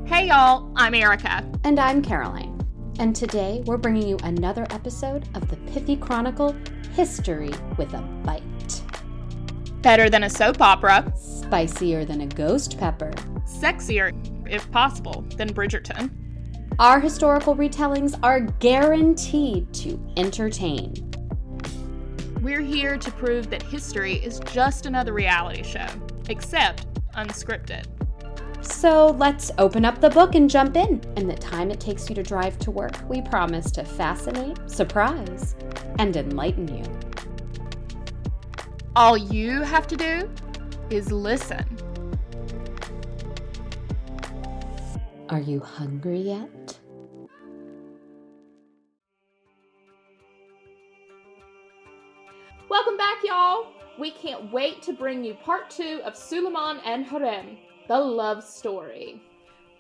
Hey y'all, I'm Erica. And I'm Caroline. And today we're bringing you another episode of the pithy chronicle, History with a Bite. Better than a soap opera. Spicier than a ghost pepper. Sexier, if possible, than Bridgerton. Our historical retellings are guaranteed to entertain. We're here to prove that history is just another reality show, except unscripted. So let's open up the book and jump in. In the time it takes you to drive to work, we promise to fascinate, surprise, and enlighten you. All you have to do is listen. Are you hungry yet? Welcome back, y'all. We can't wait to bring you part 2 of Suleiman and Hürrem, the love story.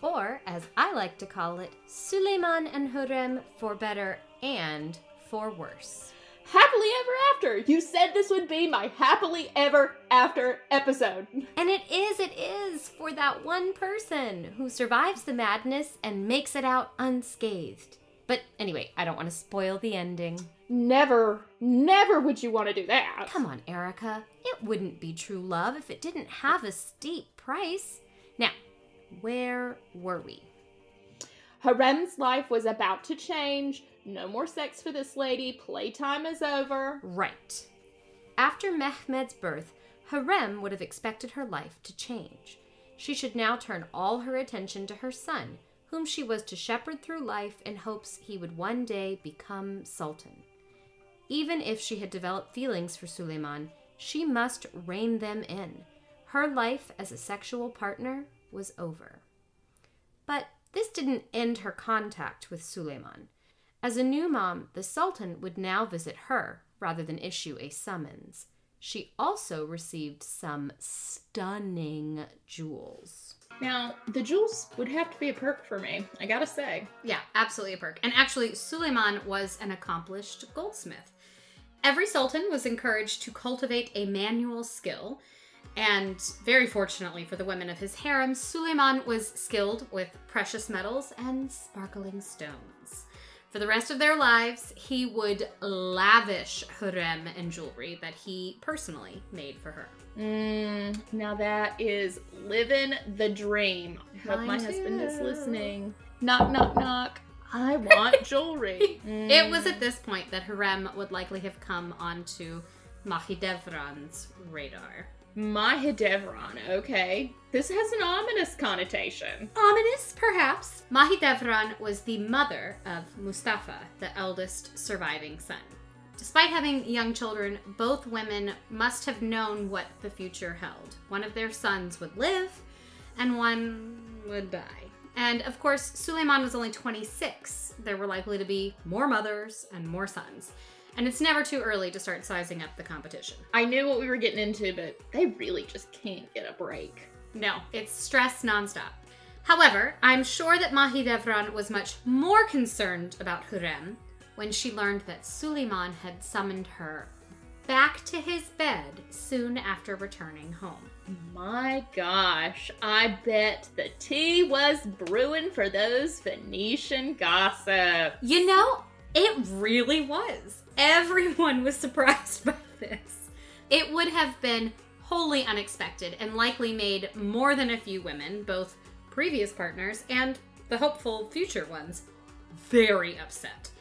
Or, as I like to call it, Suleiman and Hürrem for better and for worse. Happily ever after! You said this would be my happily ever after episode. And it is, for that one person who survives the madness and makes it out unscathed. But anyway, I don't want to spoil the ending. Never would you want to do that. Come on, Erica. It wouldn't be true love if it didn't have a steep price. Now, where were we? Hürrem's life was about to change. No more sex for this lady. Playtime is over. Right. After Mehmed's birth, Hürrem would have expected her life to change. She should now turn all her attention to her son, whom she was to shepherd through life in hopes he would one day become Sultan. Even if she had developed feelings for Suleiman, she must rein them in. Her life as a sexual partner was over. But this didn't end her contact with Suleiman. As a new mom, the Sultan would now visit her rather than issue a summons. She also received some stunning jewels. Now, the jewels would have to be a perk for me, I gotta say. Yeah, absolutely a perk. And actually, Suleiman was an accomplished goldsmith. Every sultan was encouraged to cultivate a manual skill, and very fortunately for the women of his harem, Suleiman was skilled with precious metals and sparkling stones. For the rest of their lives, he would lavish Hürrem in jewelry that he personally made for her. Now that is living the dream. I hope my husband is listening. Knock, knock, knock. I want jewelry. It was at this point that Hürrem would likely have come onto Mahidevran's radar. Mahidevran, okay. This has an ominous connotation. Ominous, perhaps. Mahidevran was the mother of Mustafa, the eldest surviving son. Despite having young children, both women must have known what the future held. One of their sons would live, and one would die. And of course, Suleiman was only 26. There were likely to be more mothers and more sons. And it's never too early to start sizing up the competition. I knew what we were getting into, but they really just can't get a break. No, it's stress nonstop. However, I'm sure that Mahidevran was much more concerned about Hürrem when she learned that Suleiman had summoned her back to his bed soon after returning home. My gosh, I bet the tea was brewing for those Phoenician gossip. You know, it really was. Everyone was surprised by this. It would have been wholly unexpected and likely made more than a few women, both previous partners and the hopeful future ones, very upset.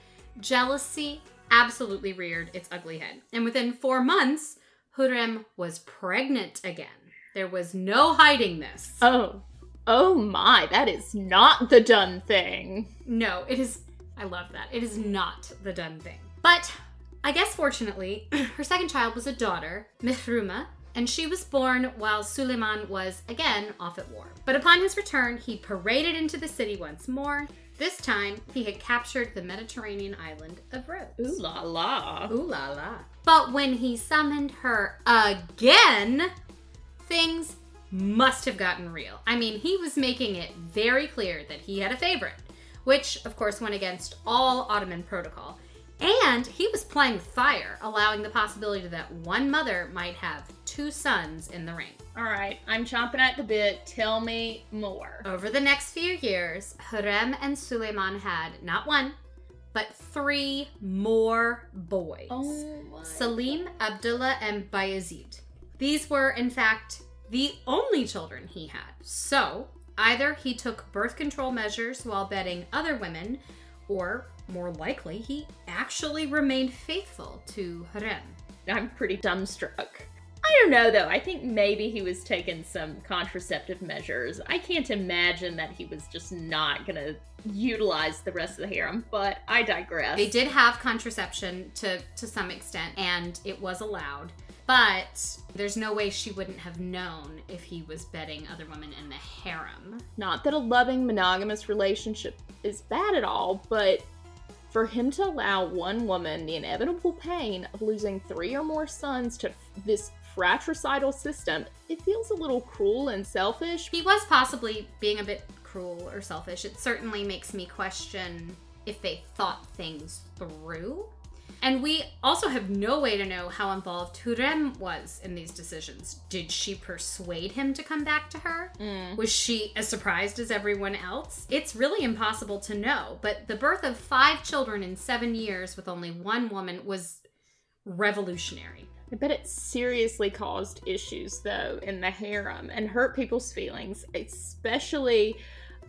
Jealousy absolutely reared its ugly head. And within 4 months, Hürrem was pregnant again. There was no hiding this. Oh my, that is not the done thing. No, it is, I love that. It is not the done thing. But I guess fortunately, her second child was a daughter, Mihruma, and she was born while Suleiman was again off at war. But upon his return, he paraded into the city once more. This time, he had captured the Mediterranean island of Rhodes. Ooh la la. Ooh la la. But when he summoned her again, things must have gotten real. I mean, he was making it very clear that he had a favorite, which of course went against all Ottoman protocol. And he was playing with fire, allowing the possibility that one mother might have 2 sons in the reign. All right, I'm chomping at the bit. Tell me more. Over the next few years, Hürrem and Suleiman had not 1, but 3 more boys. Oh my Salim, Abdullah, and Bayezid. These were, in fact, the only children he had. So, either he took birth control measures while bedding other women, or, more likely, he actually remained faithful to Hürrem. I'm pretty dumbstruck. I don't know, though. I think maybe he was taking some contraceptive measures. I can't imagine that he was just not going to utilize the rest of the harem, but I digress. They did have contraception to some extent, and it was allowed. But there's no way she wouldn't have known if he was bedding other women in the harem. Not that a loving, monogamous relationship is bad at all, but for him to allow one woman the inevitable pain of losing 3 or more sons to this fratricidal system, it feels a little cruel and selfish. He was possibly being a bit cruel or selfish. It certainly makes me question if they thought things through. And we also have no way to know how involved Hürrem was in these decisions. Did she persuade him to come back to her? Was she as surprised as everyone else? It's really impossible to know, but the birth of 5 children in 7 years with only 1 woman was revolutionary. I bet it seriously caused issues, though, in the harem and hurt people's feelings, especially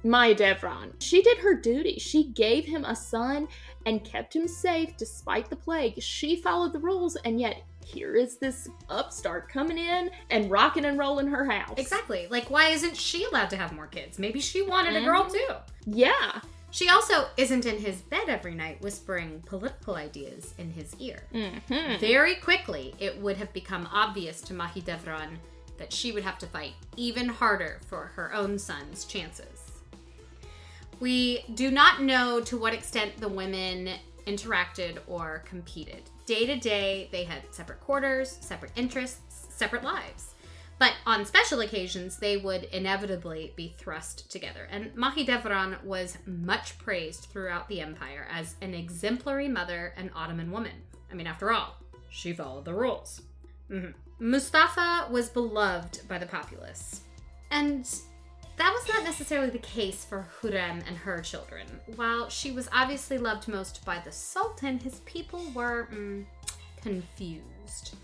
Mahidevran. She did her duty. She gave him a son and kept him safe despite the plague. She followed the rules, and yet here is this upstart coming in and rocking and rolling her house. Exactly. Like, why isn't she allowed to have more kids? Maybe she wanted a girl, too. Yeah. She also isn't in his bed every night whispering political ideas in his ear. Very quickly, it would have become obvious to Mahidevran that she would have to fight even harder for her own son's chances. We do not know to what extent the women interacted or competed. Day to day, they had separate quarters, separate interests, separate lives. But on special occasions, they would inevitably be thrust together. And Mahidevran was much praised throughout the empire as an exemplary mother and Ottoman woman. I mean, after all, she followed the rules. Mustafa was beloved by the populace. And that was not necessarily the case for Hürrem and her children. While she was obviously loved most by the Sultan, his people were confused.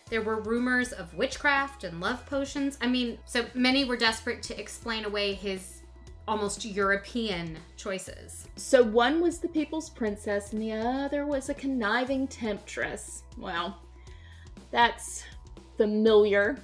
There were rumors of witchcraft and love potions. I mean, so many were desperate to explain away his almost European choices. So one was the people's princess and the other was a conniving temptress. Well, that's familiar.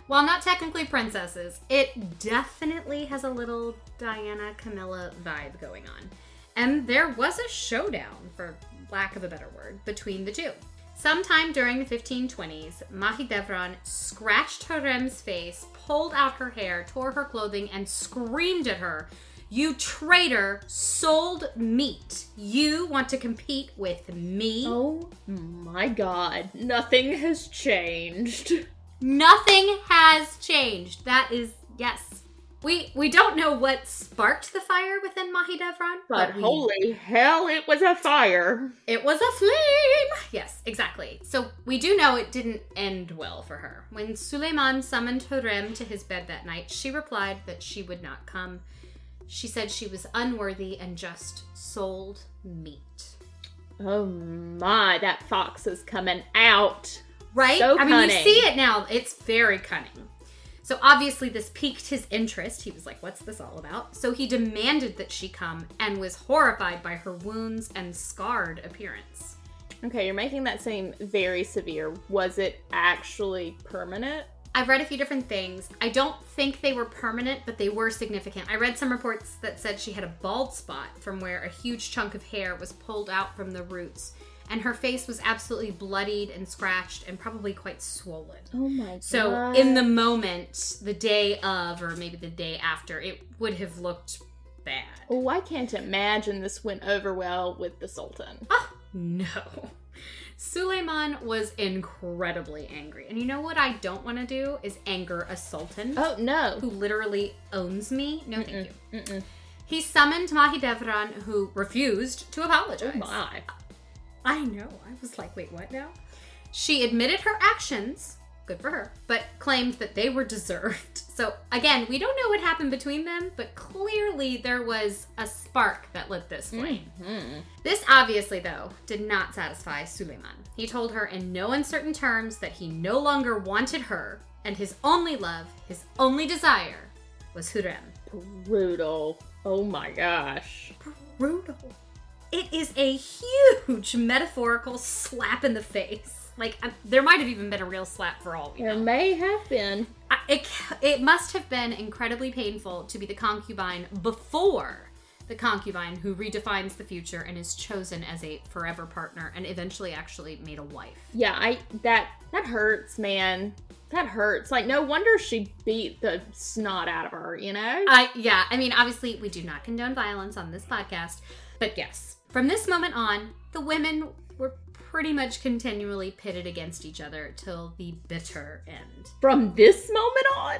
While not technically princesses, it definitely has a little Diana Camilla vibe going on. And there was a showdown, for lack of a better word, between the two. Sometime during the 1520s, Mahidevran scratched Hürrem's face, pulled out her hair, tore her clothing, and screamed at her, "You traitor, sold meat. You want to compete with me?" Oh my god, nothing has changed. Nothing has changed. That is, yes. We don't know what sparked the fire within Mahidevran, but holy hell, it was a fire. It was a flame. Yes, exactly. So we do know it didn't end well for her. When Suleiman summoned Hürrem to his bed that night, she replied that she would not come. She said she was unworthy and just sold meat. Oh my, that fox is coming out. Right? So cunning. I mean, you see it now. It's very cunning. So obviously this piqued his interest. He was like, what's this all about? So he demanded that she come and was horrified by her wounds and scarred appearance. Okay, you're making that seem very severe. Was it actually permanent? I've read a few different things. I don't think they were permanent, but they were significant. I read some reports that said she had a bald spot from where a huge chunk of hair was pulled out from the roots. And her face was absolutely bloodied and scratched and probably quite swollen. Oh my god. So in the moment, the day of, or maybe the day after, it would have looked bad. Oh, I can't imagine this went over well with the Sultan. Oh, no. Suleiman was incredibly angry. And you know what I don't want to do is anger a sultan. Oh, no. Who literally owns me. No, thank you. He summoned Mahidevran, who refused to apologize. Oh my. I know. I was like, wait, what now? She admitted her actions, good for her, but claimed that they were deserved. So again, we don't know what happened between them, but clearly there was a spark that lit this flame. Mm-hmm. This obviously, though, did not satisfy Suleiman. He told her in no uncertain terms that he no longer wanted her, and his only love, his only desire, was Hürrem. Brutal. Oh my gosh. Brutal. It is a huge metaphorical slap in the face. Like, there might have even been a real slap for all we know. There may have been. It must have been incredibly painful to be the concubine before the concubine who redefines the future and is chosen as a forever partner and eventually actually made a wife. Yeah, that hurts, man. That hurts. Like, no wonder she beat the snot out of her, you know? Yeah, I mean, obviously, we do not condone violence on this podcast. But yes, from this moment on, the women were pretty much continually pitted against each other till the bitter end. From this moment on?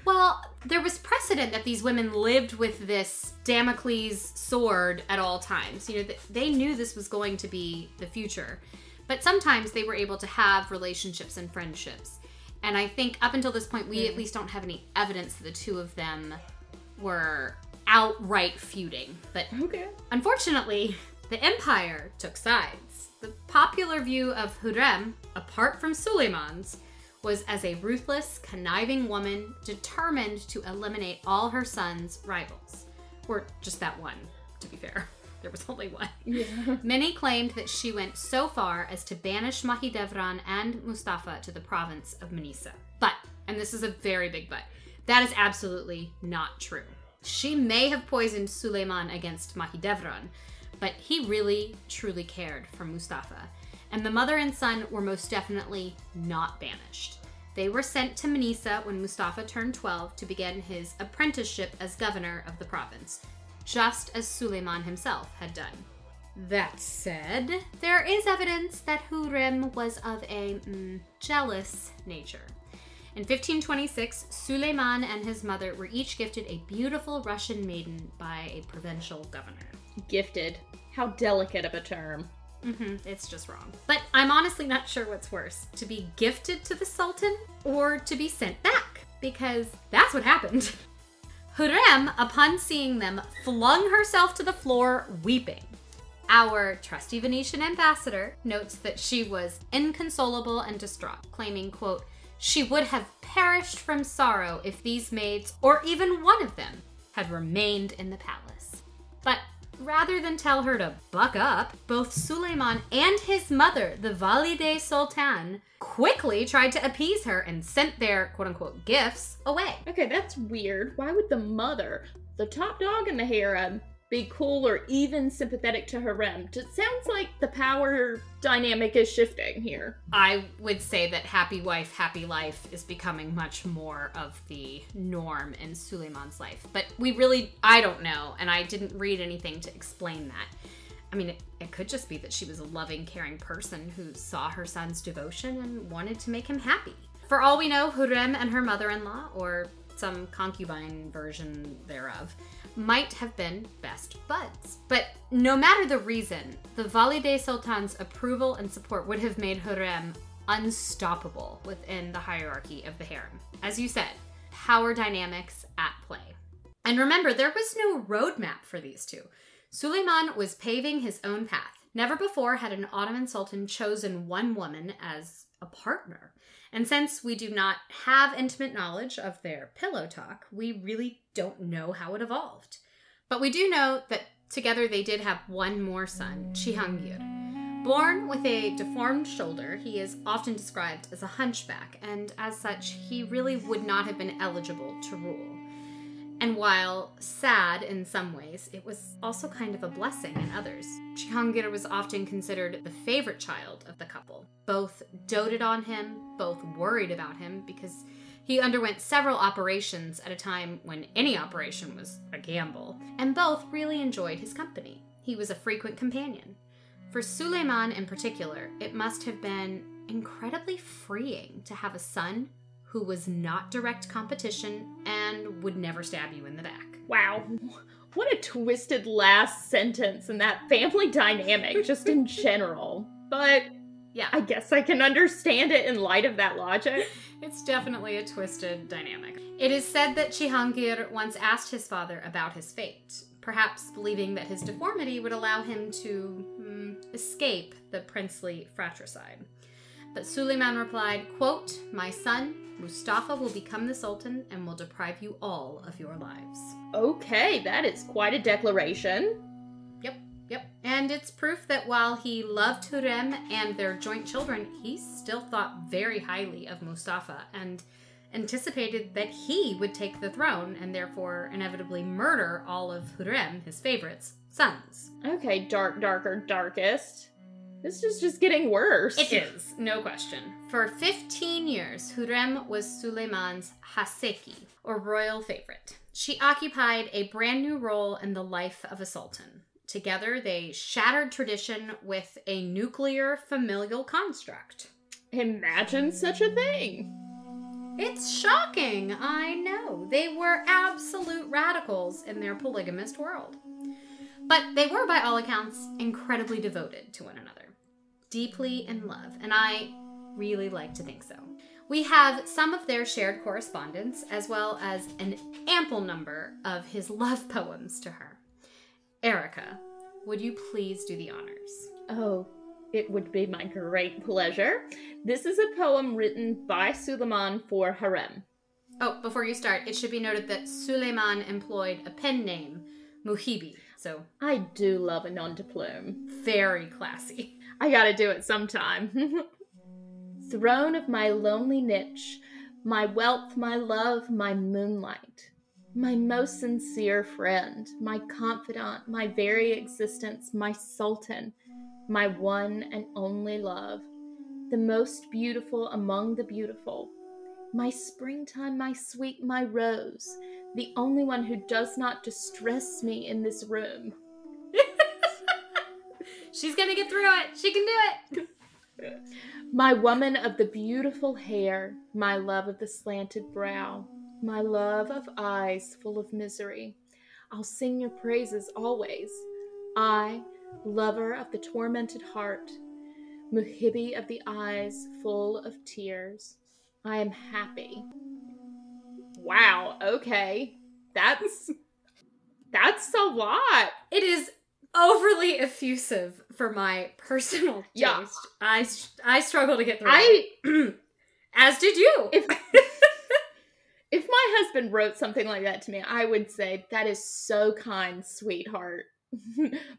Well, there was precedent that these women lived with this Damocles sword at all times. You know, they knew this was going to be the future. But sometimes they were able to have relationships and friendships. And I think up until this point, we at least don't have any evidence that the two of them were outright feuding. But okay. Unfortunately, the empire took sides. The popular view of Hürrem, apart from Suleiman's, was as a ruthless, conniving woman determined to eliminate all her son's rivals. Or just that one, to be fair. There was only one. Yeah. Many claimed that she went so far as to banish Mahidevran and Mustafa to the province of Manisa. But, and this is a very big but, that is absolutely not true. She may have poisoned Suleiman against Mahidevran, but he really, truly cared for Mustafa. And the mother and son were most definitely not banished. They were sent to Manisa when Mustafa turned 12 to begin his apprenticeship as governor of the province, just as Suleiman himself had done. That said, there is evidence that Hürrem was of a jealous nature. In 1526, Suleiman and his mother were each gifted a beautiful Russian maiden by a provincial governor. Gifted. How delicate of a term. It's just wrong. But I'm honestly not sure what's worse, to be gifted to the Sultan or to be sent back, because that's what happened. Hürrem, upon seeing them, flung herself to the floor weeping. Our trusty Venetian ambassador notes that she was inconsolable and distraught, claiming, quote, she would have perished from sorrow if these maids, or even one of them, had remained in the palace. But rather than tell her to buck up, both Suleiman and his mother, the valide Sultan, quickly tried to appease her and sent their quote-unquote gifts away. Okay, that's weird. Why would the mother, the top dog in the harem, be cool or even sympathetic to Hürrem? It sounds like the power dynamic is shifting here. I would say that happy wife, happy life is becoming much more of the norm in Suleiman's life. But I don't know, and I didn't read anything to explain that. I mean, it could just be that she was a loving, caring person who saw her son's devotion and wanted to make him happy. For all we know, Hürrem and her mother-in-law, or some concubine version thereof, might have been best buds. But no matter the reason, the valide Sultan's approval and support would have made Hürrem unstoppable within the hierarchy of the harem. As you said, power dynamics at play. And remember, there was no roadmap for these two. Suleiman was paving his own path. Never before had an Ottoman Sultan chosen one woman as a partner. And since we do not have intimate knowledge of their pillow talk, we really don't know how it evolved. But we do know that together they did have one more son, Cihangir. Born with a deformed shoulder, he is often described as a hunchback, and as such, he really would not have been eligible to rule. And while sad in some ways, it was also kind of a blessing in others. Cihangir was often considered the favorite child of the couple. Both doted on him, both worried about him, because he underwent several operations at a time when any operation was a gamble, and both really enjoyed his company. He was a frequent companion. For Suleiman in particular, it must have been incredibly freeing to have a son who was not direct competition and would never stab you in the back. Wow. What a twisted last sentence in that family dynamic, just in general. but Yeah. I guess I can understand it in light of that logic. It's definitely a twisted dynamic. It is said that Cihangir once asked his father about his fate, perhaps believing that his deformity would allow him to escape the princely fratricide. But Suleiman replied, quote, "My son, Mustafa, will become the Sultan and will deprive you all of your lives." Okay, that is quite a declaration. Yep. And it's proof that while he loved Hürrem and their joint children, he still thought very highly of Mustafa and anticipated that he would take the throne and therefore inevitably murder all of Hürrem, his favorites, sons. Okay, darker, darkest. This is just getting worse. It is, no question. For 15 years, Hürrem was Suleiman's Haseki, or royal favorite. She occupied a brand new role in the life of a sultan. Together, they shattered tradition with a nuclear familial construct. Imagine such a thing. It's shocking, I know. They were absolute radicals in their polygamist world. But they were, by all accounts, incredibly devoted to one another. Deeply in love, and I really like to think so. We have some of their shared correspondence, as well as an ample number of his love poems to her. Erica, would you please do the honors? Oh, it would be my great pleasure. This is a poem written by Suleiman for Hürrem. Oh, before you start, it should be noted that Suleiman employed a pen name, Muhibi, so I do love a nom de plume. very classy. I gotta do it sometime. Throne of my lonely niche, my wealth, my love, my moonlight, my most sincere friend, my confidant, my very existence, my sultan, my one and only love, the most beautiful among the beautiful, my springtime, my sweet, my rose, the only one who does not distress me in this room. She's gonna get through it. She can do it. My woman of the beautiful hair, my love of the slanted brow, my love of eyes full of misery. I'll sing your praises always. I, lover of the tormented heart, Muhibi of the eyes full of tears. I am happy. Wow, okay. That's a lot. It is overly effusive for my personal taste. Yeah. I struggle to get through it. As did you. If my husband wrote something like that to me, I would say, that is so kind, sweetheart.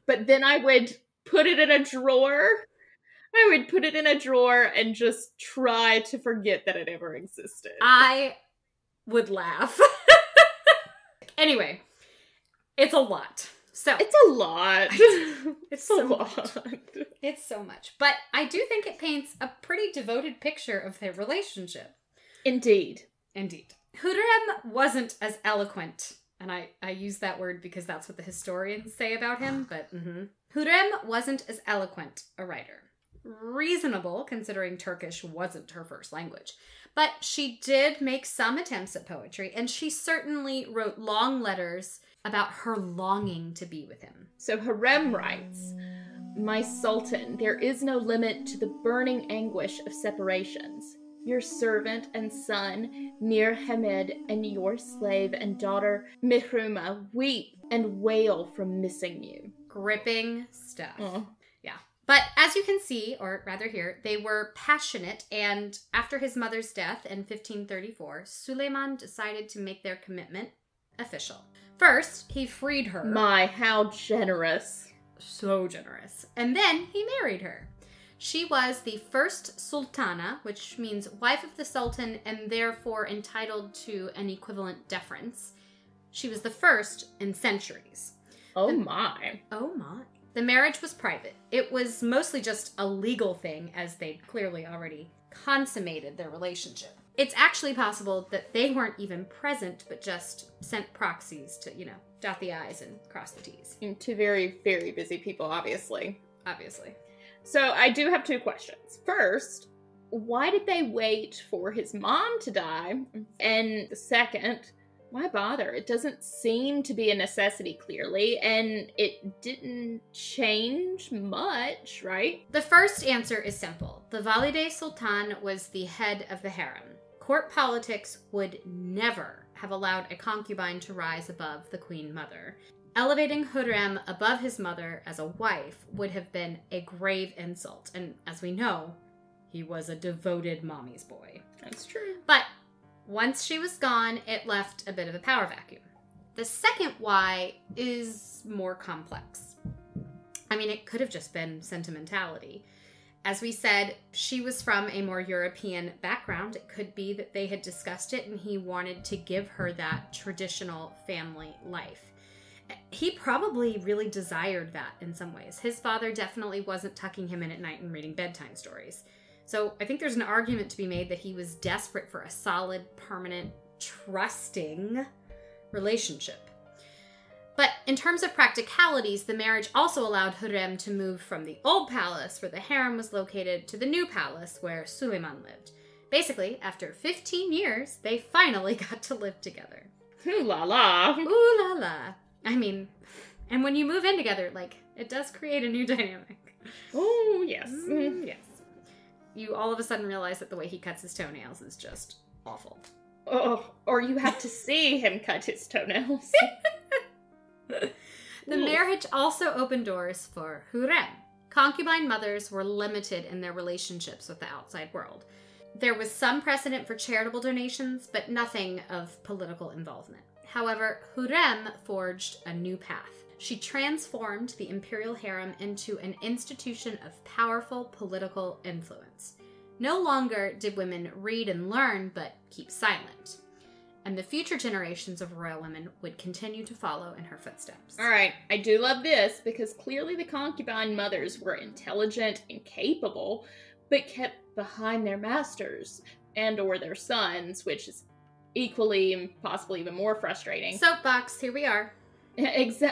But then I would put it in a drawer. I would put it in a drawer and just try to forget that it ever existed. I would laugh. Anyway, it's a lot. So It's a lot. It's a so lot. It's so much. But I do think it paints a pretty devoted picture of their relationship. Indeed. Indeed. Hürrem wasn't as eloquent, and I use that word because that's what the historians say about him, but Hürrem wasn't as eloquent a writer. Reasonable, considering Turkish wasn't her first language. But she did make some attempts at poetry, and she certainly wrote long letters about her longing to be with him. So Hürrem writes, "My Sultan, there is no limit to the burning anguish of separations. Your servant and son, Mir Hamed, and your slave and daughter, Mihruma, weep and wail from missing you." Gripping stuff. Oh. Yeah. But as you can see, or rather hear, they were passionate, and after his mother's death in 1534, Suleiman decided to make their commitment official. First, he freed her. My, how generous. So generous. And then he married her. She was the first sultana, which means wife of the sultan and therefore entitled to an equivalent deference. She was the first in centuries. Oh my. Oh my. The marriage was private. It was mostly just a legal thing, as they'd clearly already consummated their relationship. It's actually possible that they weren't even present, but just sent proxies to, dot the I's and cross the T's. Two very, very busy people, obviously. Obviously. So I do have two questions. First, why did they wait for his mom to die? And second, Why bother? It doesn't seem to be a necessity, clearly, and it didn't change much, right? The first answer is simple. The Valide Sultan was the head of the harem. Court politics would never have allowed a concubine to rise above the queen mother. Elevating Hürrem above his mother as a wife would have been a grave insult, and as we know, he was a devoted mommy's boy. That's true. But once she was gone, it left a bit of a power vacuum. The second why is more complex. I mean, it could have just been sentimentality. As we said, she was from a more European background. It could be that they had discussed it and he wanted to give her that traditional family life. He probably really desired that in some ways. His father definitely wasn't tucking him in at night and reading bedtime stories. So I think there's an argument to be made that he was desperate for a solid, permanent, trusting relationship. But in terms of practicalities, the marriage also allowed Hürrem to move from the old palace where the harem was located to the new palace where Suleiman lived. Basically, after 15 years, they finally got to live together. Ooh la la. Ooh la la. I mean, and when you move in together, like, it does create a new dynamic. Oh, yes. Yes. You all of a sudden realize that the way he cuts his toenails is just awful. Oh, or you have to see him cut his toenails. The marriage also opened doors for Hürrem. Concubine mothers were limited in their relationships with the outside world. There was some precedent for charitable donations, but nothing of political involvement. However, Hürrem forged a new path. She transformed the imperial harem into an institution of powerful political influence. No longer did women read and learn, but keep silent. And the future generations of royal women would continue to follow in her footsteps. All right, I do love this because clearly the concubine mothers were intelligent and capable, but kept behind their masters and or their sons, which is equally and possibly even more frustrating. Soapbox, here we are. Yes.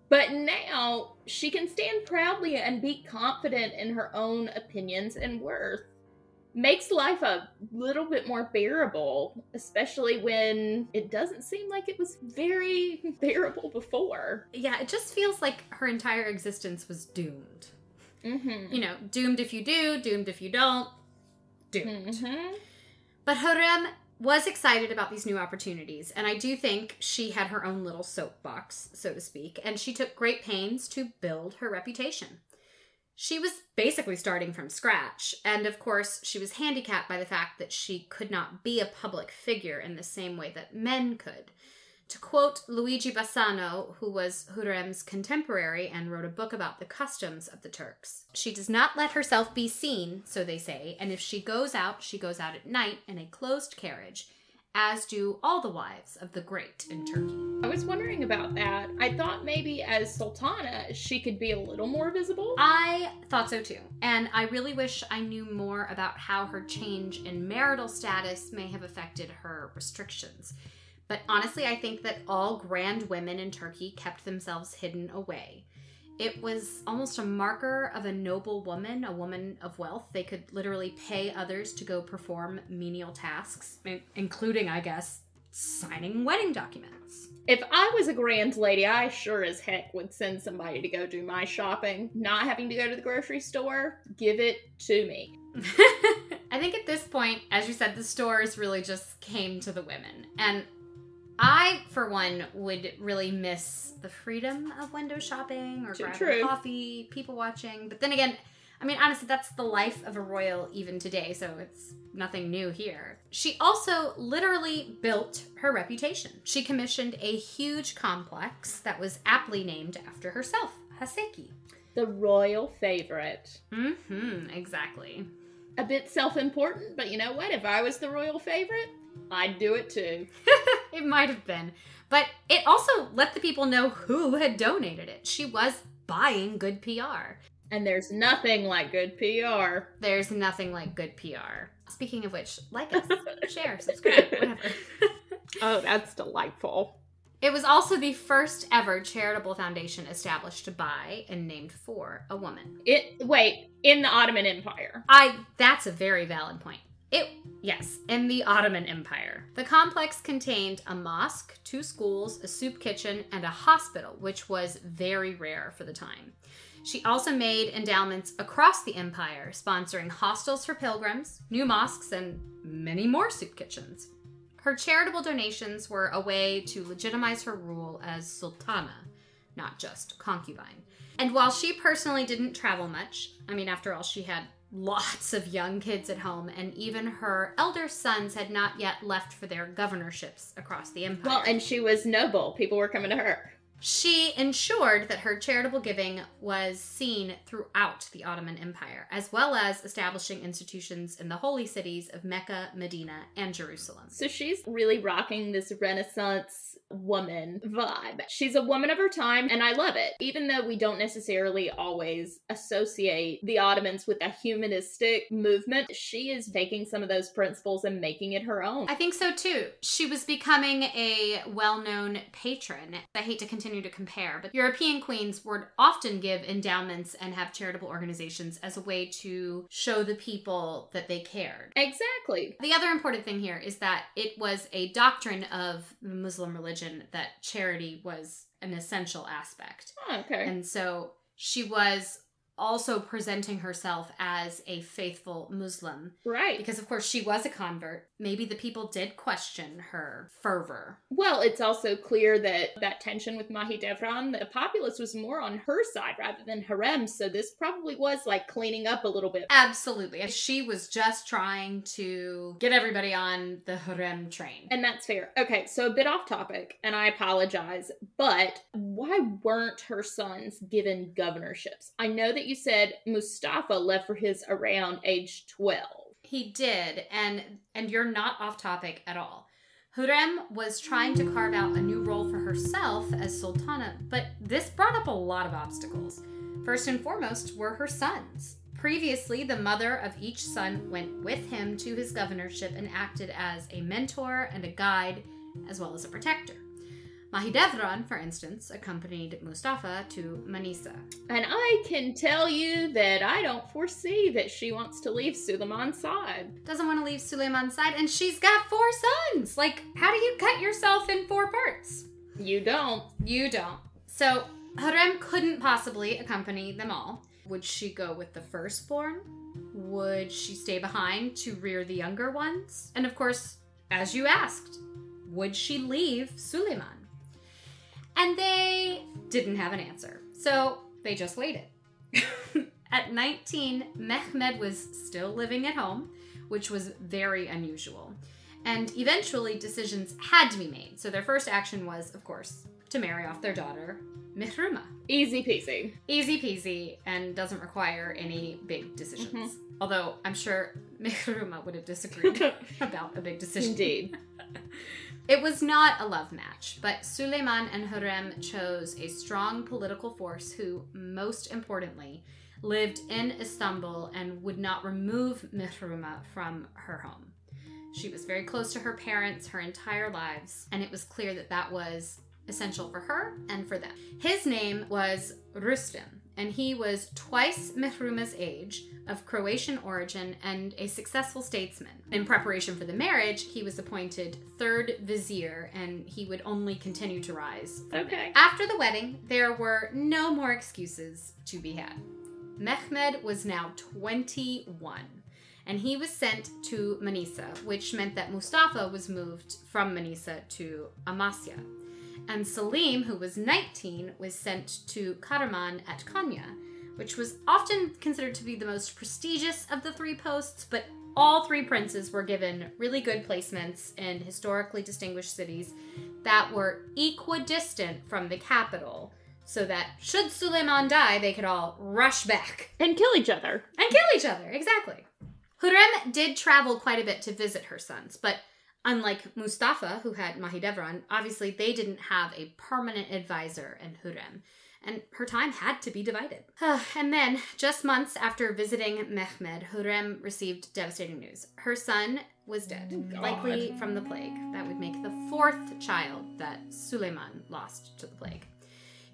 But now she can stand proudly and be confident in her own opinions and worth. Makes life a little bit more bearable, especially when it doesn't seem like it was very bearable before. Yeah, it just feels like her entire existence was doomed. Mm-hmm. You know, doomed if you do, doomed if you don't, doomed. Mm-hmm. But Hürrem was excited about these new opportunities, and I do think she had her own little soapbox, so to speak, and she took great pains to build her reputation. She was basically starting from scratch, and of course, she was handicapped by the fact that she could not be a public figure in the same way that men could. To quote Luigi Bassano, who was Hürrem's contemporary and wrote a book about the customs of the Turks, she does not let herself be seen, so they say, and if she goes out at night in a closed carriage, as do all the wives of the great in Turkey. I was wondering about that. I thought maybe as Sultana, she could be a little more visible. I thought so too, and I really wish I knew more about how her change in marital status may have affected her restrictions. But honestly, I think that all grand women in Turkey kept themselves hidden away. It was almost a marker of a noble woman, a woman of wealth. They could literally pay others to go perform menial tasks, including, I guess, signing wedding documents. If I was a grand lady, I sure as heck would send somebody to go do my shopping. Not having to go to the grocery store, give it to me. I think at this point, as you said, the stores really just came to the women. And I, for one, would really miss the freedom of window shopping or grabbing coffee, people watching. But then again, I mean, honestly, that's the life of a royal even today, so it's nothing new here. She also literally built her reputation. She commissioned a huge complex that was aptly named after herself, Haseki. The royal favorite. Mm-hmm, exactly. A bit self-important, but you know what? If I was the royal favorite, I'd do it too. It might have been. But it also let the people know who had donated it. She was buying good PR. And there's nothing like good PR. There's nothing like good PR. Speaking of which, like us, share, subscribe, whatever. Oh, that's delightful. It was also the first ever charitable foundation established by and named for a woman. In the Ottoman Empire. That's a very valid point. Yes, in the Ottoman Empire. The complex contained a mosque, 2 schools, a soup kitchen, and a hospital, which was very rare for the time. She also made endowments across the empire, sponsoring hostels for pilgrims, new mosques, and many more soup kitchens. Her charitable donations were a way to legitimize her rule as sultana, not just concubine. And while she personally didn't travel much, I mean, after all, she had lots of young kids at home, and even her elder sons had not yet left for their governorships across the empire. Well, and she was noble. People were coming to her. She ensured that her charitable giving was seen throughout the Ottoman Empire, as well as establishing institutions in the holy cities of Mecca, Medina, and Jerusalem. So she's really rocking this Renaissance woman vibe. She's a woman of her time, and I love it. Even though we don't necessarily always associate the Ottomans with a humanistic movement, she is taking some of those principles and making it her own. I think so too. She was becoming a well-known patron. I hate to continue to compare, but European queens would often give endowments and have charitable organizations as a way to show the people that they cared. Exactly. The other important thing here is that it was a doctrine of the Muslim religion that charity was an essential aspect. Oh, okay. And so she was also presenting herself as a faithful Muslim. Right. Because, of course, she was a convert. Maybe the people did question her fervor. Well, it's also clear that that tension with Mahidevran, the populace was more on her side rather than Hürrem, so this probably was like cleaning up a little bit. Absolutely. She was just trying to get everybody on the Hürrem train. And that's fair. Okay, so a bit off topic, and I apologize, but why weren't her sons given governorships? I know that you said Mustafa left for his around age 12. He did, and you're not off topic at all. Hürrem was trying to carve out a new role for herself as sultana, but this brought up a lot of obstacles. First and foremost were her sons. Previously, the mother of each son went with him to his governorship and acted as a mentor and a guide, as well as a protector. Mahidevran, for instance, accompanied Mustafa to Manisa. And I can tell you that I don't foresee that she wants to leave Suleiman's side. Doesn't want to leave Suleiman's side, and she's got 4 sons! Like, how do you cut yourself in 4 parts? You don't. You don't. So, Hürrem couldn't possibly accompany them all. Would she go with the firstborn? Would she stay behind to rear the younger ones? And of course, as you asked, would she leave Suleiman? And they didn't have an answer. So they just waited. At 19, Mehmed was still living at home, which was very unusual. And eventually decisions had to be made. So their first action was, of course, to marry off their daughter, Mihruma. Easy peasy. Easy peasy, and doesn't require any big decisions. Mm-hmm. Although I'm sure Mihruma would have disagreed about a big decision. Indeed. It was not a love match, but Suleiman and Hürrem chose a strong political force who, most importantly, lived in Istanbul and would not remove Mihruma from her home. She was very close to her parents her entire lives, and it was clear that that was essential for her and for them. His name was Rustem, and he was twice Mihruma's age, of Croatian origin, and a successful statesman. In preparation for the marriage, he was appointed 3rd vizier, and he would only continue to rise. Okay. After the wedding, there were no more excuses to be had. Mehmed was now 21, and he was sent to Manisa, which meant that Mustafa was moved from Manisa to Amasya. And Selim, who was 19, was sent to Karaman at Konya, which was often considered to be the most prestigious of the 3 posts, but all 3 princes were given really good placements in historically distinguished cities that were equidistant from the capital, so that should Suleiman die, they could all rush back. And kill each other. Exactly. Hürrem did travel quite a bit to visit her sons, but unlike Mustafa, who had Mahidevran, obviously they didn't have a permanent advisor in Hürrem, and her time had to be divided. And then, just months after visiting Mehmed, Hürrem received devastating news. Her son was dead, likely from the plague. That would make the 4th child that Suleiman lost to the plague.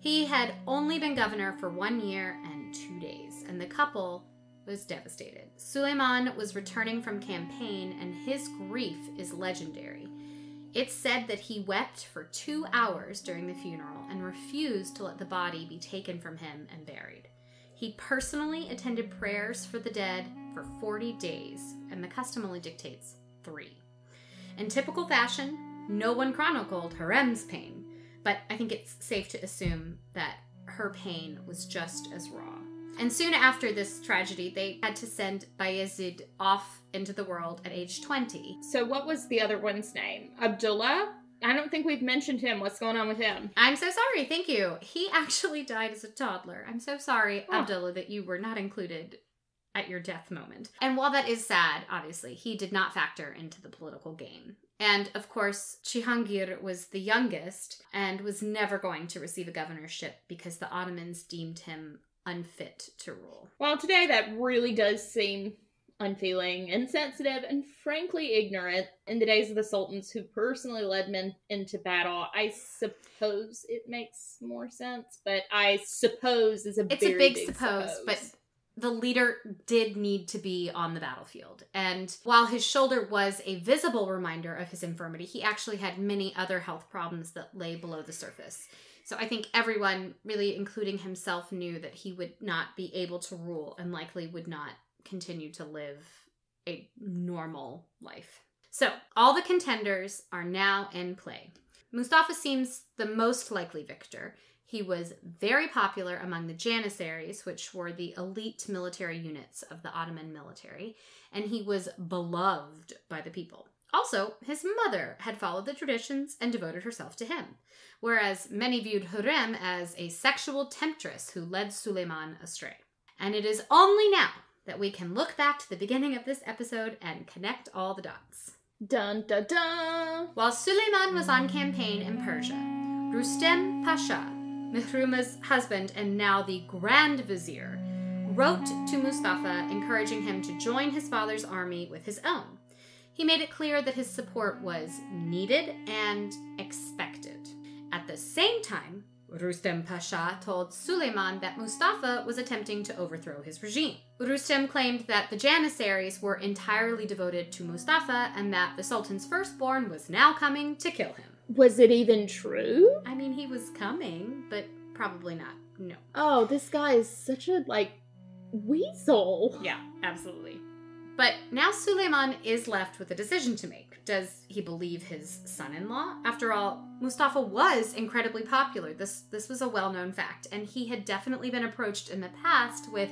He had only been governor for 1 year and 2 days, and the couple was devastated. Suleiman was returning from campaign, and his grief is legendary. It's said that he wept for 2 hours during the funeral and refused to let the body be taken from him and buried. He personally attended prayers for the dead for 40 days, and the custom only dictates 3. In typical fashion, no one chronicled Hürrem's pain, but I think it's safe to assume that her pain was just as raw. And soon after this tragedy, they had to send Bayezid off into the world at age 20. So what was the other one's name? Abdullah? I don't think we've mentioned him. What's going on with him? I'm so sorry. Thank you. He actually died as a toddler. I'm so sorry, Abdullah, that you were not included at your death moment. And while that is sad, obviously, he did not factor into the political game. And, of course, Cihangir was the youngest and was never going to receive a governorship because the Ottomans deemed him unfit to rule. Well, today that really does seem unfeeling, insensitive, and frankly ignorant. In the days of the sultans who personally led men into battle, I suppose it makes more sense, but I suppose is It's a big suppose, but the leader did need to be on the battlefield. And while his shoulder was a visible reminder of his infirmity, he actually had many other health problems that lay below the surface. So I think everyone, really including himself, knew that he would not be able to rule and likely would not continue to live a normal life. So all the contenders are now in play. Mustafa seems the most likely victor. He was very popular among the Janissaries, which were the elite military units of the Ottoman military, and he was beloved by the people. Also, his mother had followed the traditions and devoted herself to him, whereas many viewed Hürrem as a sexual temptress who led Suleiman astray. And it is only now that we can look back to the beginning of this episode and connect all the dots. Dun dun dun! While Suleiman was on campaign in Persia, Rüstem Pasha, Mihrimah's husband and now the Grand Vizier, wrote to Mustafa encouraging him to join his father's army with his own. He made it clear that his support was needed and expected. At the same time, Rüstem Pasha told Suleiman that Mustafa was attempting to overthrow his regime. Rüstem claimed that the Janissaries were entirely devoted to Mustafa and that the Sultan's firstborn was now coming to kill him. Was it even true? I mean, he was coming, but probably not. No. Oh, this guy is such a, weasel. Yeah, absolutely. But now Suleiman is left with a decision to make. Does he believe his son-in-law? After all, Mustafa was incredibly popular. This was a well-known fact, and he had definitely been approached in the past with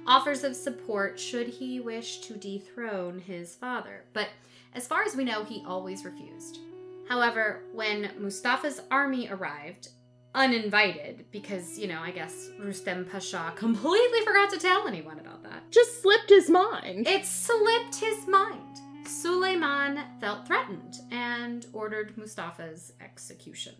offers of support should he wish to dethrone his father. But as far as we know, he always refused. However, when Mustafa's army arrived, uninvited, because, I guess Rüstem Pasha completely forgot to tell anyone about that. Just slipped his mind. It slipped his mind. Suleiman felt threatened and ordered Mustafa's execution.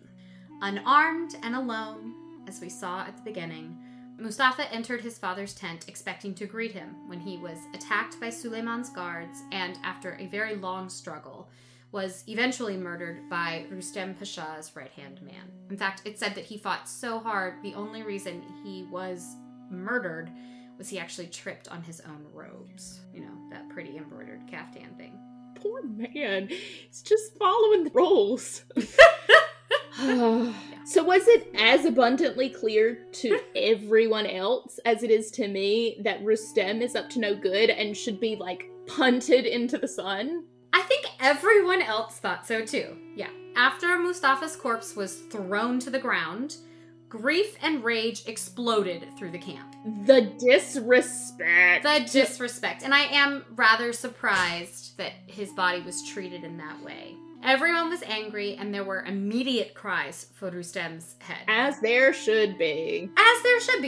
Unarmed and alone, as we saw at the beginning, Mustafa entered his father's tent expecting to greet him when he was attacked by Suleiman's guards and, after a very long struggle, was eventually murdered by Rüstem Pasha's right-hand man. In fact, it's said that he fought so hard, the only reason he was murdered was he actually tripped on his own robes. That pretty embroidered caftan thing. Poor man. He's just following the rules. So was it as abundantly clear to everyone else as it is to me that Rüstem is up to no good and should be, punted into the sun? I think everyone else thought so too. Yeah. After Mustafa's corpse was thrown to the ground, grief and rage exploded through the camp. The disrespect. And I am rather surprised that his body was treated in that way. Everyone was angry, and there were immediate cries for Rüstem's head. As there should be.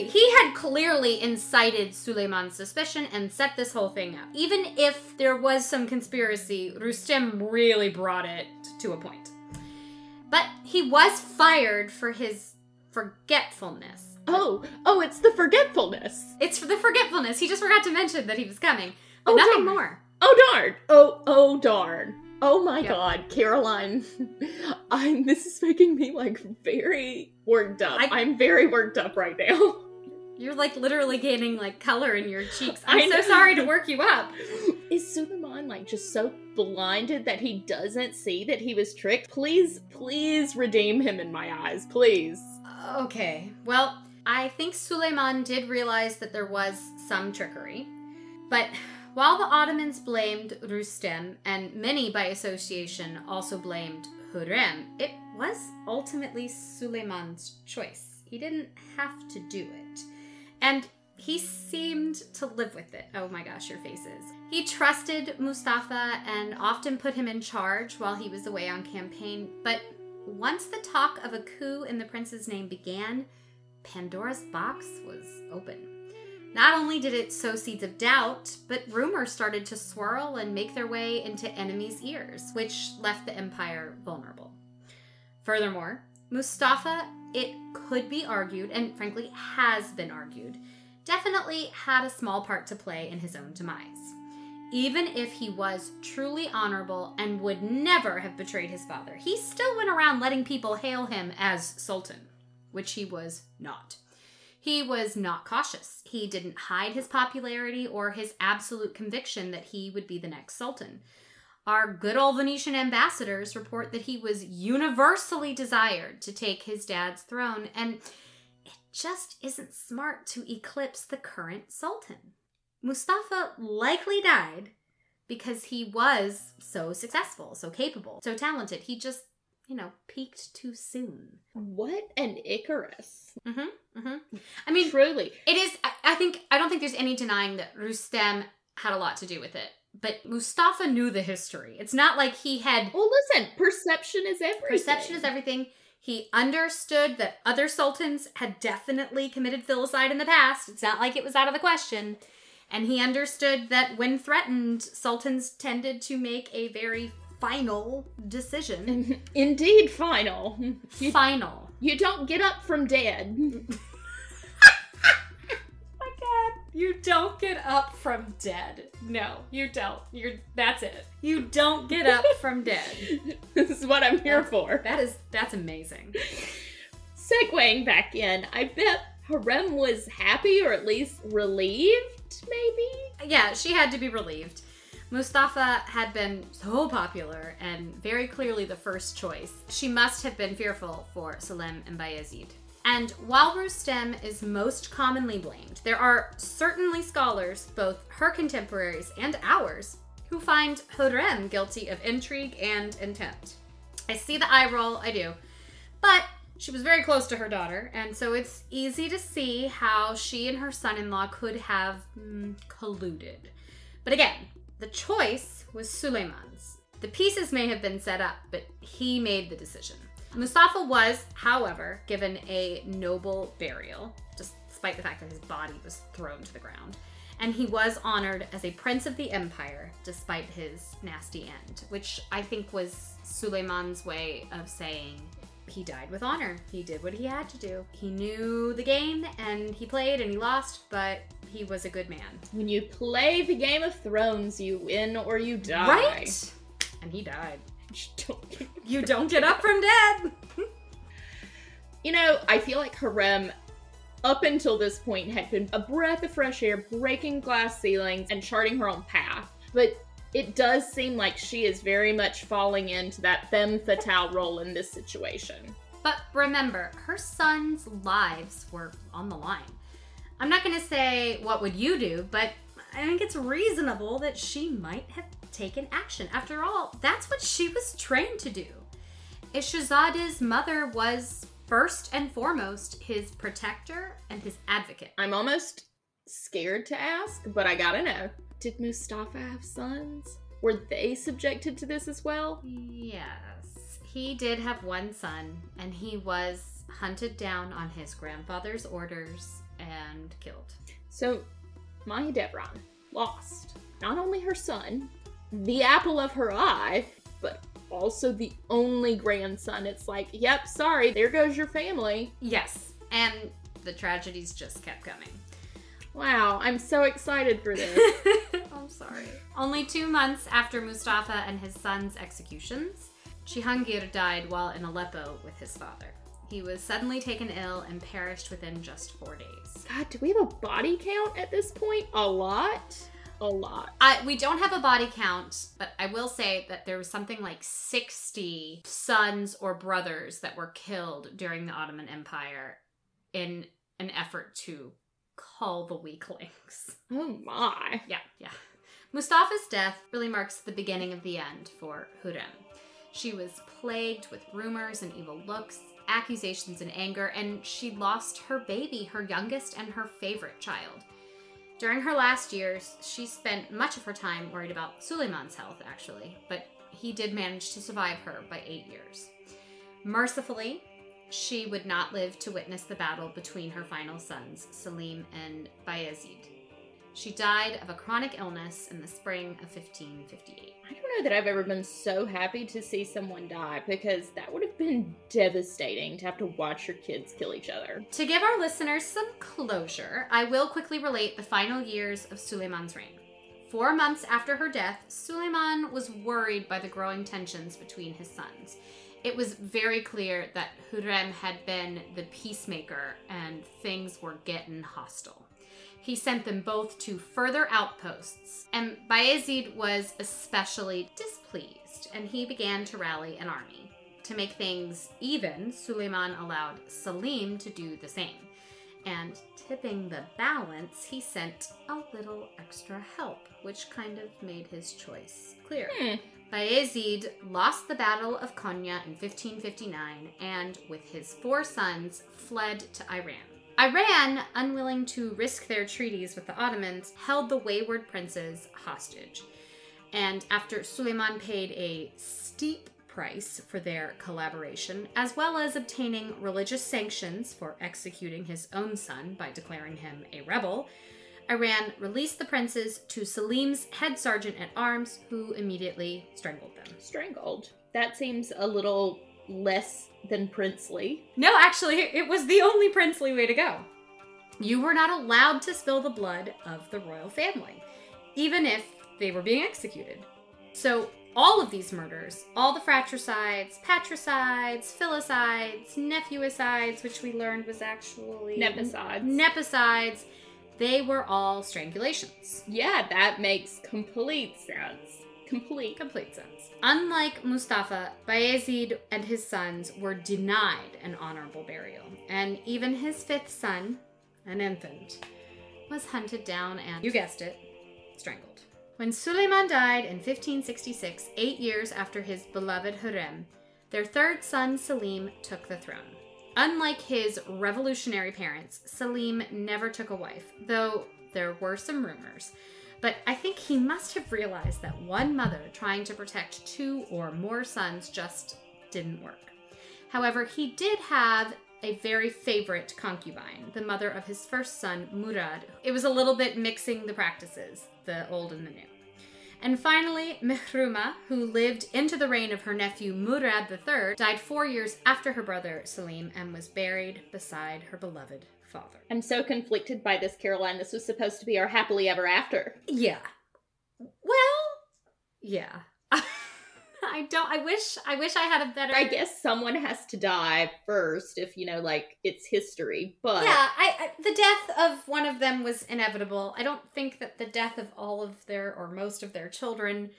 He had clearly incited Suleiman's suspicion and set this whole thing up. Even if there was some conspiracy, Rüstem really brought it to a point. But he was fired for his forgetfulness. Oh, it's the forgetfulness. It's for the forgetfulness. He just forgot to mention that he was coming. But nothing more. Oh, darn. Oh, darn. Oh my God, Caroline. This is making me very worked up. I'm very worked up right now. You're like literally gaining like color in your cheeks. I'm so sorry to work you up. Is Suleiman like just so blinded that he doesn't see that he was tricked? Please, please redeem him in my eyes, please. Okay, well, I think Suleiman did realize that there was some trickery. But while the Ottomans blamed Rustem, and many by association also blamed Hürrem, it was ultimately Suleiman's choice. He didn't have to do it. And he seemed to live with it. Oh my gosh, your faces. He trusted Mustafa and often put him in charge while he was away on campaign. But once the talk of a coup in the prince's name began, Pandora's box was open. Not only did it sow seeds of doubt, but rumors started to swirl and make their way into enemies' ears, which left the empire vulnerable. Furthermore, Mustafa, it could be argued, and frankly has been argued, definitely had a small part to play in his own demise. Even if he was truly honorable and would never have betrayed his father, he still went around letting people hail him as Sultan, which he was not. He was not cautious. He didn't hide his popularity or his absolute conviction that he would be the next Sultan. Our good old Venetian ambassadors report that he was universally desired to take his dad's throne, and it just isn't smart to eclipse the current Sultan. Mustafa likely died because he was so successful, so capable, so talented. He just, peaked too soon. What an Icarus. I mean, truly. It is, I don't think there's any denying that Rustem had a lot to do with it. But Mustafa knew the history. It's not like he had... Well, listen, perception is everything. Perception is everything. He understood that other sultans had definitely committed filicide in the past. It's not like it was out of the question. And he understood that when threatened, sultans tended to make a very final decision. Indeed, final. Final. You don't get up from dead. My God. You don't get up from dead. No, you don't. That's it. You don't get up from dead. This is what I'm here for. That's amazing. Segueing back in, I bet Hürrem was happy, or at least relieved, maybe? Yeah, she had to be relieved. Mustafa had been so popular and very clearly the first choice. She must have been fearful for Selim and Bayezid. And while Rustem is most commonly blamed, there are certainly scholars, both her contemporaries and ours, who find Hürrem guilty of intrigue and intent. I see the eye roll, I do. But she was very close to her daughter, and so it's easy to see how she and her son-in-law could have colluded. But again, the choice was Suleiman's. The pieces may have been set up, but he made the decision. Mustafa was, however, given a noble burial, despite the fact that his body was thrown to the ground. And he was honored as a prince of the empire, despite his nasty end, which I think was Suleiman's way of saying he died with honor. He did what he had to do. He knew the game, and he played, and he lost, but he was a good man. When you play the Game of Thrones, you win or you die. Right? And he died. You don't get up from dead. I feel like Hürrem, up until this point, had been a breath of fresh air, breaking glass ceilings and charting her own path. But it does seem like she is very much falling into that femme fatale role in this situation. But remember, her sons' lives were on the line. I'm not going to say, what would you do, but I think it's reasonable that she might have taken action. After all, that's what she was trained to do. Ishahzade's mother was first and foremost his protector and his advocate. I'm almost scared to ask, but I gotta know. Did Mustafa have sons? Were they subjected to this as well? Yes. He did have one son, and he was hunted down on his grandfather's orders and killed. So, Mahidevran lost not only her son, the apple of her eye, but also the only grandson. It's like, yep, sorry, there goes your family. Yes, and the tragedies just kept coming. Wow, I'm so excited for this. I'm sorry. Only 2 months after Mustafa and his son's executions, Cihangir died while in Aleppo with his father. He was suddenly taken ill and perished within just 4 days. God, do we have a body count at this point? A lot? A lot. We don't have a body count, but I will say that there was something like 60 sons or brothers that were killed during the Ottoman Empire in an effort to cull the weaklings. Oh my. Yeah. Mustafa's death really marks the beginning of the end for Hürrem. She was plagued with rumors and evil looks, accusations and anger, and she lost her baby, her youngest and her favorite child. During her last years, she spent much of her time worried about Suleiman's health, actually, but he did manage to survive her by 8 years. Mercifully, she would not live to witness the battle between her final sons, Selim and Bayezid. She died of a chronic illness in the spring of 1558. I don't know that I've ever been so happy to see someone die, because that would have been devastating to have to watch your kids kill each other. To give our listeners some closure, I will quickly relate the final years of Suleiman's reign. 4 months after her death, Suleiman was worried by the growing tensions between his sons. It was very clear that Hürrem had been the peacemaker and things were getting hostile. He sent them both to further outposts, and Bayezid was especially displeased, and he began to rally an army. To make things even, Suleiman allowed Selim to do the same. And tipping the balance, he sent a little extra help, which kind of made his choice clear. Bayezid lost the Battle of Konya in 1559, and with his 4 sons, fled to Iran. Iran, unwilling to risk their treaties with the Ottomans, held the wayward princes hostage. And after Suleiman paid a steep price for their collaboration, as well as obtaining religious sanctions for executing his own son by declaring him a rebel, Iran released the princes to Selim's head sergeant at arms, who immediately strangled them. Strangled? That seems a little less than princely. No, actually, it was the only princely way to go. You were not allowed to spill the blood of the royal family, even if they were being executed. So all of these murders, all the fratricides, patricides, filicides, nephewicides, which we learned was actually nepicides, they were all strangulations. Yeah, that makes complete sense. Complete sense. Unlike Mustafa, Bayezid and his sons were denied an honorable burial, and even his 5th son, an infant, was hunted down and, you guessed it, strangled. When Suleiman died in 1566, 8 years after his beloved Hürrem, their 3rd son, Selim, took the throne. Unlike his revolutionary parents, Selim never took a wife, though there were some rumors. But I think he must have realized that one mother trying to protect 2 or more sons just didn't work. However, he did have a very favorite concubine, the mother of his first son, Murad. It was a little bit mixing the practices, the old and the new. And finally, Mihruma, who lived into the reign of her nephew Murad III, died 4 years after her brother Selim and was buried beside her beloved father. I'm so conflicted by this, Caroline. This was supposed to be our happily ever after. Yeah. Well, yeah. I wish I had a better... I guess someone has to die first if, it's history, but... Yeah, the death of one of them was inevitable. I don't think that the death of all of their, or most of their children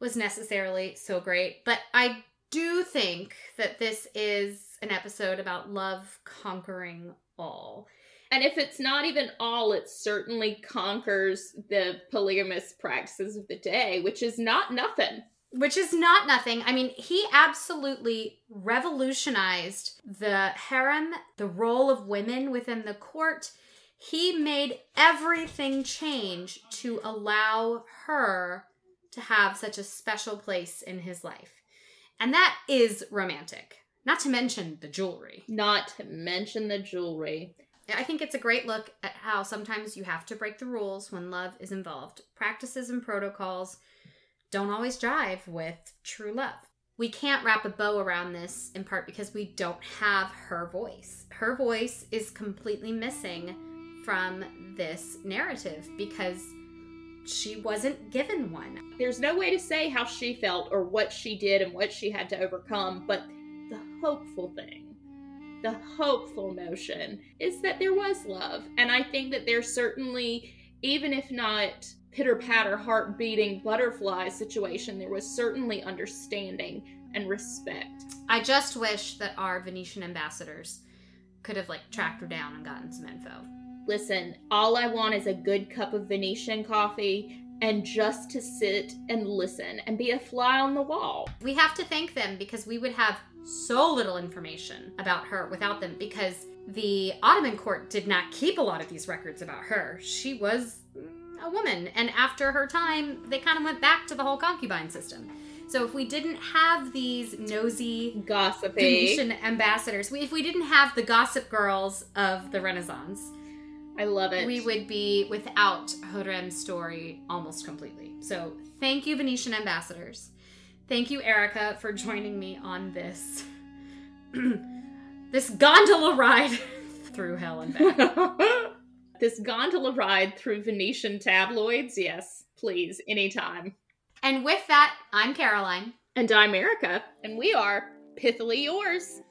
was necessarily so great, but I do think that this is an episode about love conquering all. And if it's not even all, it certainly conquers the polygamous practices of the day, which is not nothing. I mean, he absolutely revolutionized the harem, the role of women within the court. He made everything change to allow her to have such a special place in his life. And that is romantic. Not to mention the jewelry. I think it's a great look at how sometimes you have to break the rules when love is involved. Practices and protocols don't always jive with true love. We can't wrap a bow around this, in part because we don't have her voice. Her voice is completely missing from this narrative because she wasn't given one. There's no way to say how she felt or what she did and what she had to overcome, but the hopeful thing the hopeful notion is that there was love. And I think that there's certainly, even if not pitter-patter, heart-beating butterfly situation, there was certainly understanding and respect. I just wish that our Venetian ambassadors could have, tracked her down and gotten some info. Listen, all I want is a good cup of Venetian coffee and just to sit and listen and be a fly on the wall. We have to thank them because we would have so little information about her without them, because the Ottoman court did not keep a lot of these records about her. She was a woman, and after her time, they kind of went back to the whole concubine system. So if we didn't have these nosy, gossipy Venetian ambassadors, if we didn't have the gossip girls of the Renaissance, I love it, we would be without Hürrem's story almost completely. So thank you, Venetian ambassadors. Thank you, Erica, for joining me on this this gondola ride through hell and back. This gondola ride through Venetian tabloids? Yes, please, anytime. And with that, I'm Caroline. And I'm Erica. And we are Pithily Yours.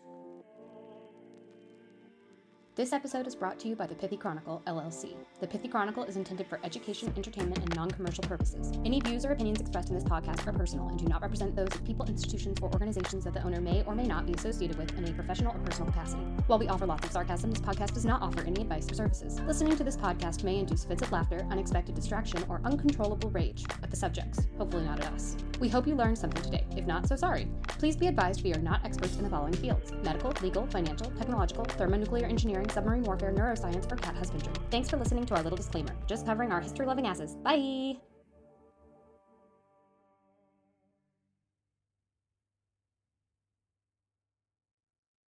This episode is brought to you by the Pithy Chronicle, LLC. The Pithy Chronicle is intended for education, entertainment, and non-commercial purposes. Any views or opinions expressed in this podcast are personal and do not represent those of people, institutions, or organizations that the owner may or may not be associated with in a professional or personal capacity. While we offer lots of sarcasm, this podcast does not offer any advice or services. Listening to this podcast may induce fits of laughter, unexpected distraction, or uncontrollable rage at the subjects, hopefully not at us. We hope you learned something today. If not, so sorry. Please be advised we are not experts in the following fields: medical, legal, financial, technological, thermonuclear engineering, submarine warfare, neuroscience, or cat husbandry. Thanks for listening to our little disclaimer. Just covering our history-loving asses. Bye!